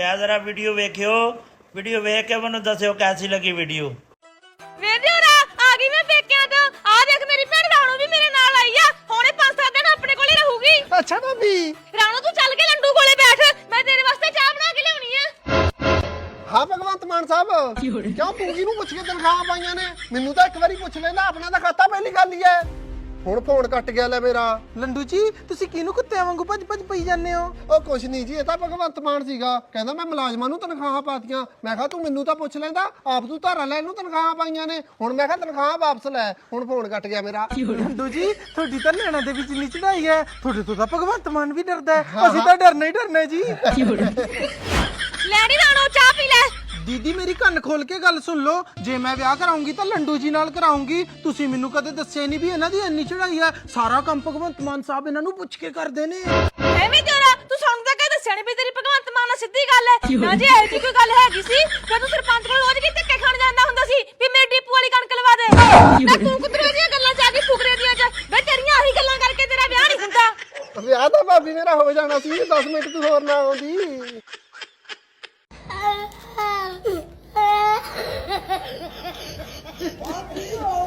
जरा video वेखियो, video वेख के मैनू दस्यो कैसी लगी वीडियो। ਵੇਖਿਓ ਰਾ ਆ ਗਈ ਮੈਂ ਪੇਕਿਆਂ ਤੋਂ। ਆ ਦੇਖ ਮੇਰੀ ਭੈਣ ਰਾਣੋ ਵੀ ਮੇਰੇ ਨਾਲ ਆਈ ਆ। ਹੁਣੇ 5-7 ਦਿਨ ਆਪਣੇ ਕੋਲ ਹੀ ਰਹੂਗੀ। ਅੱਛਾ ਭਾਬੀ। ਰਾਣੋ ਤੂੰ ਚੱਲ ਕੇ ਲੰਡੂ ਕੋਲੇ ਬੈਠ, ਮੈਂ ਤੇਰੇ ਵਾਸਤੇ ਚਾਹ ਬਣਾ ਕੇ ਲਿਆਉਣੀ ਆ। ਹਾਂ ਭਗਵੰਤ ਮਾਨ ਸਾਹਿਬ, ਕਿਉਂ ਪੂੰਜੀ ਨੂੰ ਪੁੱਛ ਕੇ ਤਨਖਾਹਾਂ ਪਾਈਆਂ ਨੇ? ਮੈਨੂੰ ਤਾਂ ਇੱਕ ਵਾਰੀ ਪੁੱਛ ਲੈਂਦਾ, ਆਪਣਾ ਤਾਂ ਖਾਤਾ ਪਹਿਲੀ ਗੱਲ ਹੀ ਹੈ। ਹੁਣ ਫੋਨ ਕੱਟ ਗਿਆ ਲੈ ਮੇਰਾ। ਲੰਡੂ ਜੀ ਤੁਸੀਂ ਕਿਹਨੂੰ ਕੁੱਤਿਆਂ ਵਾਂਗੂ ਭੱਜ ਪਈ ਜਾਂਦੇ ਹੋ? ਉਹ ਕੁਛ ਨਹੀਂ ਜੀ, ਇਹ ਤਾਂ ਭਗਵੰਤ ਮਾਨ ਸੀਗਾ, ਕਹਿੰਦਾ ਮੈਂ ਮੁਲਾਜ਼ਮਾਂ ਨੂੰ ਤਨਖਾਹਾਂ ਪਾਤੀਆਂ। ਮੈਂ ਕਿਹਾ ਤੂੰ ਮੈਨੂੰ ਤਾਂ ਪੁੱਛ ਲੈਂਦਾ, ਆਪ ਤੂੰ ਧਾਰਾ ਲੈਣ ਨੂੰ ਤਨਖਾਹਾਂ ਪਾਈਆਂ ਨੇ। ਹੁਣ ਮੈਂ ਕਿਹਾ ਤਨਖਾਹਾਂ ਵਾਪਸ ਲੈ। ਹੁਣ ਫੋਨ ਕੱਟ ਗਿਆ ਮੇਰਾ। ਲੰਡੂ ਜੀ ਤੁਹਾਡੀ ਤਾਂ ਲੈਣਾ ਦੇ ਵਿੱਚ ਨਹੀਂ ਚੜਾਈ ਹੈ, ਤੁਹਾਡੇ ਤੋਂ ਤਾਂ ਭਗਵੰਤ ਮਾਨ ਵੀ ਡਰਦਾ ਹੈ। ਅਸੀਂ ਤਾਂ ਡਰਨਾ ਹੀ ਡਰਨਾ ਜੀ। ਲੈ ਨੀ ਰਾਣੋ ਚਾਹ ਪੀ ਲੈ। ਦੀਦੀ ਮੇਰੀ ਕੰਨ ਖੋਲ ਕੇ ਗੱਲ ਸੁਣ ਲਓ, ਜੇ ਮੈਂ ਵਿਆਹ ਕਰਾਉਂਗੀ ਤਾਂ ਲੰਡੂ ਜੀ ਨਾਲ ਕਰਾਉਂਗੀ। ਤੁਸੀਂ ਮੈਨੂੰ ਕਦੇ ਦੱਸਿਆ ਨਹੀਂ ਵੀ ਇਹਨਾਂ ਦੀ ਇੰਨੀ ਚੜਾਈ ਹੈ। ਸਾਰਾ ਕੰਮ ਭਗਵੰਤ ਮਾਨ ਸਾਹਿਬ ਇਹਨਾਂ ਨੂੰ ਪੁੱਛ ਕੇ ਕਰਦੇ ਨੇ। ਐਵੇਂ ਤੇਰਾ ਤੂੰ ਸਾਨੂੰ ਤਾਂ ਕਹਿ ਦੱਸਿਆ ਨੀ ਵੀ ਤੇਰੀ ਭਗਵੰਤ ਮਾਨ ਨਾਲ ਸਿੱਧੀ ਗੱਲ ਹੈ ਨਾ। ਜੇ ਐਸੀ ਕੋਈ ਗੱਲ ਹੈਗੀ ਸੀ ਫਿਰ ਤੂੰ ਸਰਪੰਚ ਕੋਲ ਰੋਜ਼ ਕੀ ਧੱਕੇ ਖਾਣ ਜਾਂਦਾ ਹੁੰਦਾ ਸੀ ਵੀ ਮੇਰੀ ਡਿਪੂ ਵਾਲੀ ਕਣਕ ਲਵਾ ਦੇ। ਨਾ ਤੂੰ ਕੁੱਤਰੇ ਦੀਆਂ ਗੱਲਾਂ ਚ ਆ ਗਈ, ਫੁਕਰੇ ਦੀਆਂ ਚ। ਵੇ ਤੇਰੀਆਂ ਆਹੀ ਗੱਲਾਂ ਕਰਕੇ ਤੇਰਾ ਵਿਆਹ ਨਹੀਂ ਹੁੰਦਾ। ਵਿਆਹ ਤਾਂ ਭਾਬੀ ਮੇਰਾ ਹੋ ਜਾਣਾ ਸੀ, 10 ਮਿੰਟ ਤੂੰ ਹੋਰ ਨਾ ਆਉਂਦੀ। Oh,